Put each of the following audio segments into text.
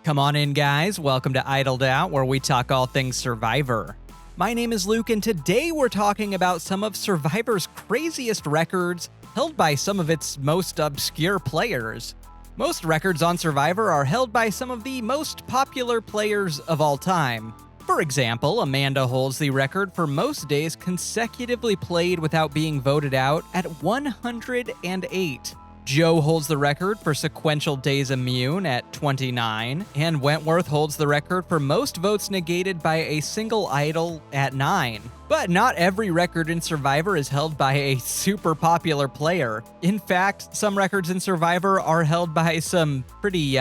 Come on in, guys. Welcome to Idled Out, where we talk all things Survivor. My name is Luke, and today we're talking about some of Survivor's craziest records held by some of its most obscure players. Most records on Survivor are held by some of the most popular players of all time. For example, Amanda holds the record for most days consecutively played without being voted out at 108. Joe holds the record for sequential days immune at 29, and Wentworth holds the record for most votes negated by a single idol at 9. But not every record in Survivor is held by a super popular player. In fact, some records in Survivor are held by some pretty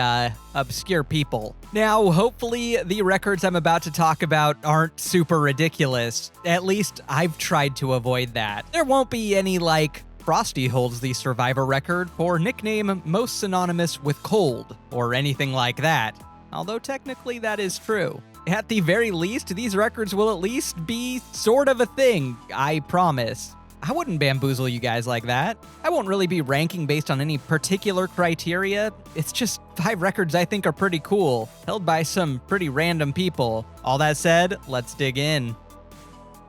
obscure people. Now, hopefully the records I'm about to talk about aren't super ridiculous. At least I've tried to avoid that. There won't be any Frosty holds the Survivor record for nickname most synonymous with cold, or anything like that. Although technically that is true. At the very least, these records will at least be sort of a thing, I promise. I wouldn't bamboozle you guys like that. I won't really be ranking based on any particular criteria. It's just 5 records I think are pretty cool, held by some pretty random people. All that said, let's dig in.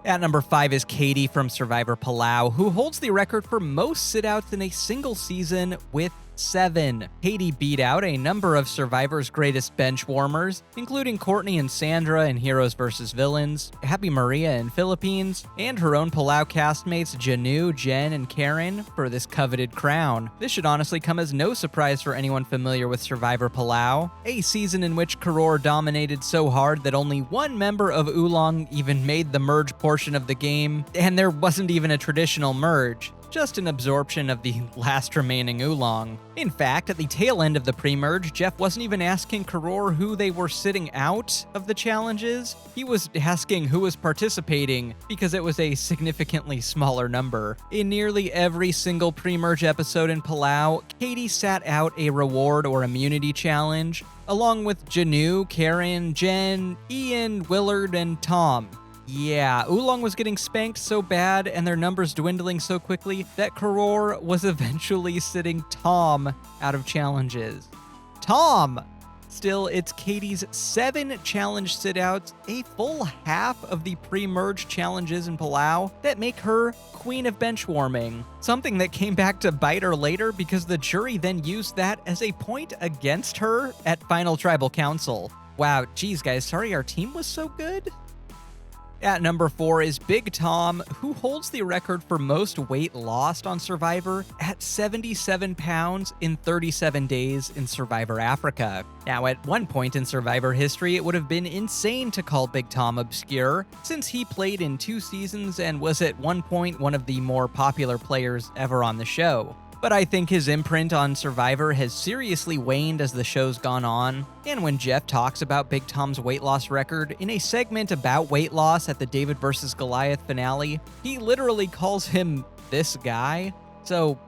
At number 5 is Katie from Survivor Palau, who holds the record for most sit-outs in a single season with 7. Katie beat out a number of Survivor's greatest bench warmers, including Courtney and Sandra in Heroes vs. Villains, Happy Maria in Philippines, and her own Palau castmates Janu, Jen, and Karen for this coveted crown. This should honestly come as no surprise for anyone familiar with Survivor Palau, a season in which Karor dominated so hard that only one member of Oolong even made the merge portion of the game, and there wasn't even a traditional merge. Just an absorption of the last remaining Oolong. In fact, at the tail end of the pre-merge, Jeff wasn't even asking Karor who they were sitting out of the challenges. He was asking who was participating because it was a significantly smaller number. In nearly every single pre-merge episode in Palau, Katie sat out a reward or immunity challenge, along with Janu, Karen, Jen, Ian, Willard, and Tom. Yeah, Oolong was getting spanked so bad and their numbers dwindling so quickly that Karor was eventually sitting Tom out of challenges. Tom! Still, it's Katie's 7 challenge sit-outs, a full half of the pre-merge challenges in Palau, that make her queen of benchwarming. Something that came back to bite her later because the jury then used that as a point against her at Final Tribal Council. Wow, geez guys, sorry our team was so good? At number 4 is Big Tom, who holds the record for most weight lost on Survivor at 77 pounds in 37 days in Survivor Africa. Now, at one point in Survivor history, it would have been insane to call Big Tom obscure, since he played in 2 seasons and was at one point one of the more popular players ever on the show. But I think his imprint on Survivor has seriously waned as the show's gone on, and when Jeff talks about Big Tom's weight loss record in a segment about weight loss at the David vs. Goliath finale, he literally calls him this guy. So,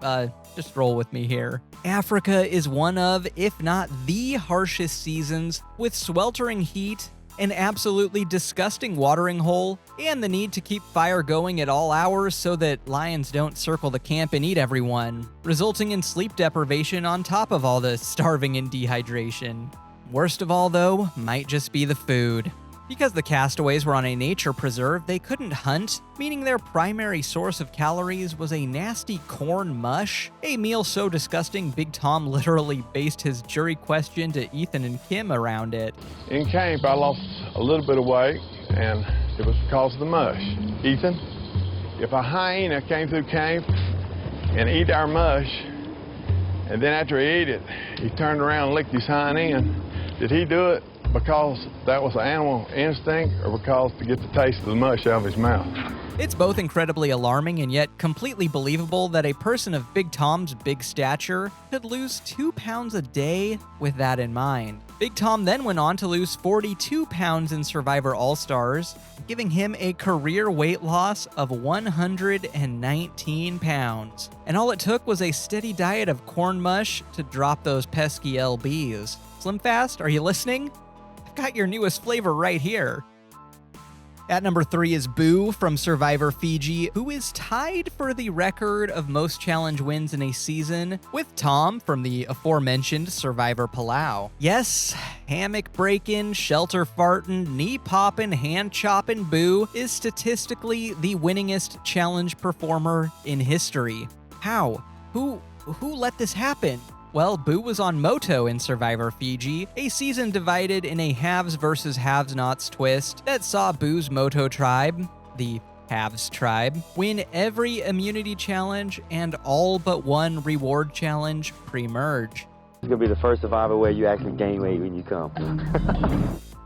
just roll with me here. Africa is one of, if not the harshest seasons, with sweltering heat, an absolutely disgusting watering hole, and the need to keep fire going at all hours so that lions don't circle the camp and eat everyone, resulting in sleep deprivation on top of all the starving and dehydration. Worst of all, though, might just be the food. Because the castaways were on a nature preserve, they couldn't hunt, meaning their primary source of calories was a nasty corn mush, a meal so disgusting Big Tom literally based his jury question to Ethan and Kim around it. In camp, I lost a little bit of weight, and it was because of the mush. Ethan, if a hyena came through camp and ate our mush, and then after he ate it, he turned around and licked his hind end, did he do it because that was an animal instinct, or because to get the taste of the mush out of his mouth? It's both incredibly alarming and yet completely believable that a person of Big Tom's big stature could lose 2 pounds a day with that in mind. Big Tom then went on to lose 42 pounds in Survivor All-Stars, giving him a career weight loss of 119 pounds. And all it took was a steady diet of corn mush to drop those pesky LBs. Slim Fast, are you listening? I've got your newest flavor right here. At number 3 is Boo from Survivor Fiji, who is tied for the record of most challenge wins in a season with Tom from the aforementioned Survivor Palau. Yes, hammock breaking, shelter farting, knee popping, hand chopping Boo is statistically the winningest challenge performer in history. How? Who let this happen? Well, Boo was on Moto in Survivor Fiji, a season divided in a haves versus have-nots twist that saw Boo's Moto tribe, the Haves tribe, win every immunity challenge and all but one reward challenge pre-merge. It's gonna be the first Survivor where you actually gain weight when you come.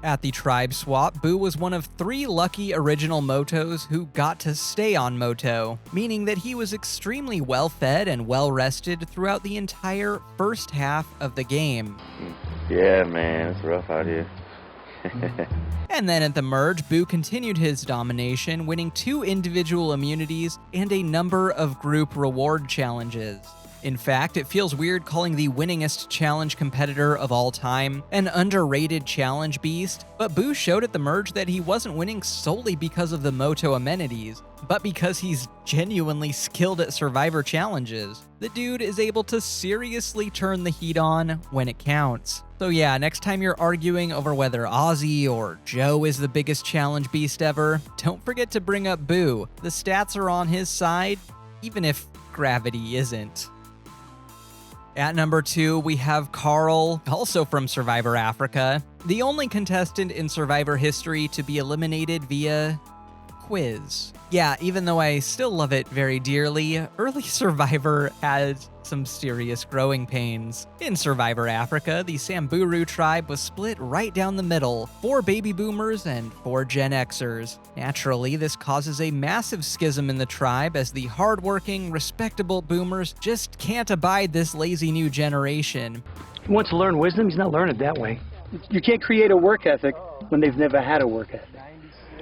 At the tribe swap, Boo was one of 3 lucky original Motos who got to stay on Moto, meaning that he was extremely well-fed and well-rested throughout the entire first half of the game. Yeah, man, it's rough out here. And then at the merge, Boo continued his domination, winning 2 individual immunities and a number of group reward challenges. In fact, it feels weird calling the winningest challenge competitor of all time an underrated challenge beast, but Boo showed at the merge that he wasn't winning solely because of the Moto amenities, but because he's genuinely skilled at Survivor challenges. The dude is able to seriously turn the heat on when it counts. So yeah, next time you're arguing over whether Ozzy or Joe is the biggest challenge beast ever, don't forget to bring up Boo. The stats are on his side, even if gravity isn't. At number 2, we have Carl, also from Survivor Africa, the only contestant in Survivor history to be eliminated via quiz. Yeah, even though I still love it very dearly, early Survivor had some serious growing pains. In Survivor Africa, the Samburu tribe was split right down the middle, 4 baby boomers and 4 Gen Xers. Naturally, this causes a massive schism in the tribe as the hardworking, respectable boomers just can't abide this lazy new generation. He wants to learn wisdom, he's not learning it that way. You can't create a work ethic when they've never had a work ethic.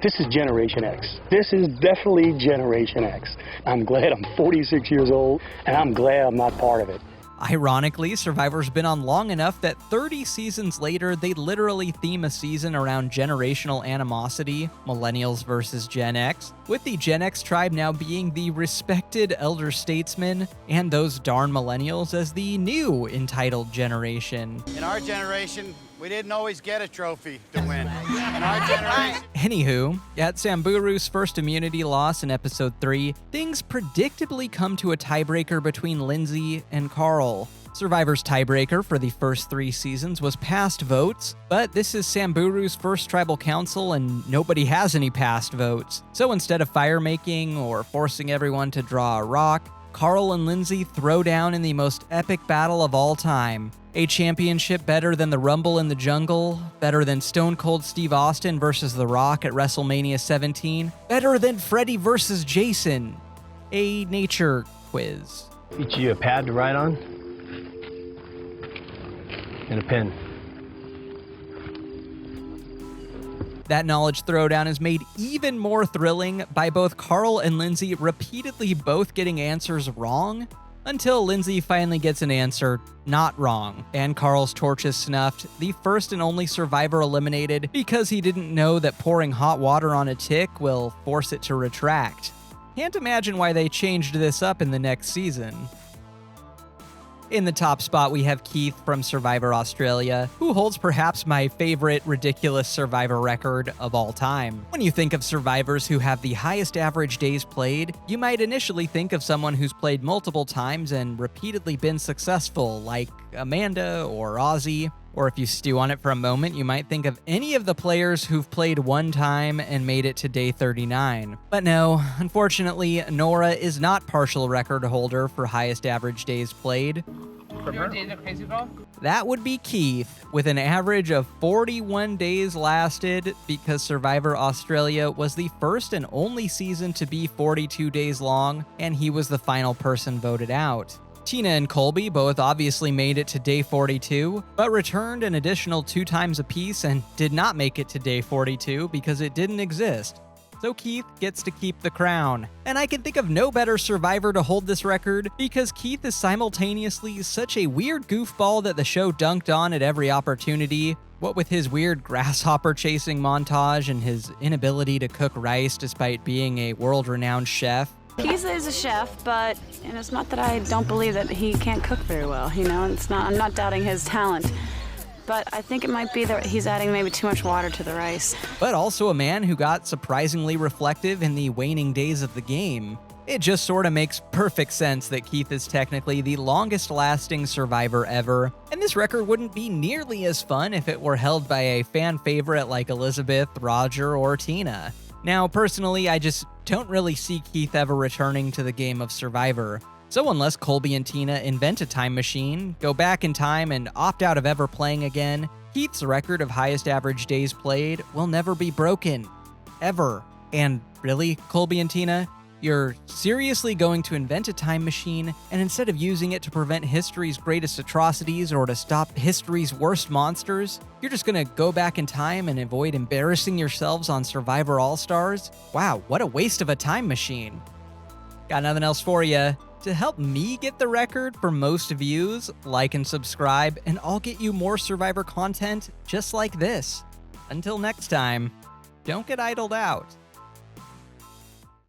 This is Generation X. This is definitely Generation X. I'm glad I'm 46 years old, and I'm glad I'm not part of it. Ironically, Survivor's been on long enough that 30 seasons later, they literally theme a season around generational animosity, millennials versus Gen X, with the Gen X tribe now being the respected elder statesmen, and those darn millennials as the new entitled generation. In our generation, we didn't always get a trophy to win. In our generation... Anywho, at Samburu's first immunity loss in episode 3, things predictably come to a tiebreaker between Lindsay and Carl. Survivor's tiebreaker for the first 3 seasons was past votes, but this is Samburu's first tribal council and nobody has any past votes. So instead of fire-making or forcing everyone to draw a rock, Carl and Lindsay throw down in the most epic battle of all time. A championship better than the Rumble in the Jungle, better than Stone Cold Steve Austin versus The Rock at WrestleMania 17, better than Freddy versus Jason. A nature quiz. Each you a pad to write on, and a pen. That knowledge throwdown is made even more thrilling by both Carl and Lindsay repeatedly both getting answers wrong, until Lindsay finally gets an answer not wrong, and Carl's torch is snuffed, the first and only survivor eliminated because he didn't know that pouring hot water on a tick will force it to retract. Can't imagine why they changed this up in the next season. In the top spot, we have Keith from Survivor Australia, who holds perhaps my favorite ridiculous Survivor record of all time. When you think of survivors who have the highest average days played, you might initially think of someone who's played multiple times and repeatedly been successful, like Amanda or Ozzy. Or if you stew on it for a moment, you might think of any of the players who've played one time and made it to day 39. But no, unfortunately, Nora is not partial record holder for highest average days played. That would be Keith, with an average of 41 days lasted, because Survivor Australia was the first and only season to be 42 days long, and he was the final person voted out. Tina and Colby both obviously made it to day 42, but returned an additional 2 times apiece and did not make it to day 42 because it didn't exist. So Keith gets to keep the crown. And I can think of no better survivor to hold this record, because Keith is simultaneously such a weird goofball that the show dunked on at every opportunity, What with his weird grasshopper chasing montage and his inability to cook rice despite being a world-renowned chef. Keith is a chef, but it's not that I don't believe that he can't cook very well. I'm not doubting his talent. But I think it might be that he's adding maybe too much water to the rice. But also a man who got surprisingly reflective in the waning days of the game. It just sort of makes perfect sense that Keith is technically the longest-lasting survivor ever, and this record wouldn't be nearly as fun if it were held by a fan favorite like Elizabeth, Roger, or Tina. Now, personally, I just don't really see Keith ever returning to the game of Survivor. So unless Colby and Tina invent a time machine, go back in time, and opt out of ever playing again, Keith's record of highest average days played will never be broken. Ever. And really, Colby and Tina? You're seriously going to invent a time machine, and instead of using it to prevent history's greatest atrocities or to stop history's worst monsters, you're just gonna go back in time and avoid embarrassing yourselves on Survivor All-Stars? Wow, what a waste of a time machine. Got nothing else for you. To help me get the record for most views, like and subscribe, and I'll get you more Survivor content just like this. Until next time, don't get idled out.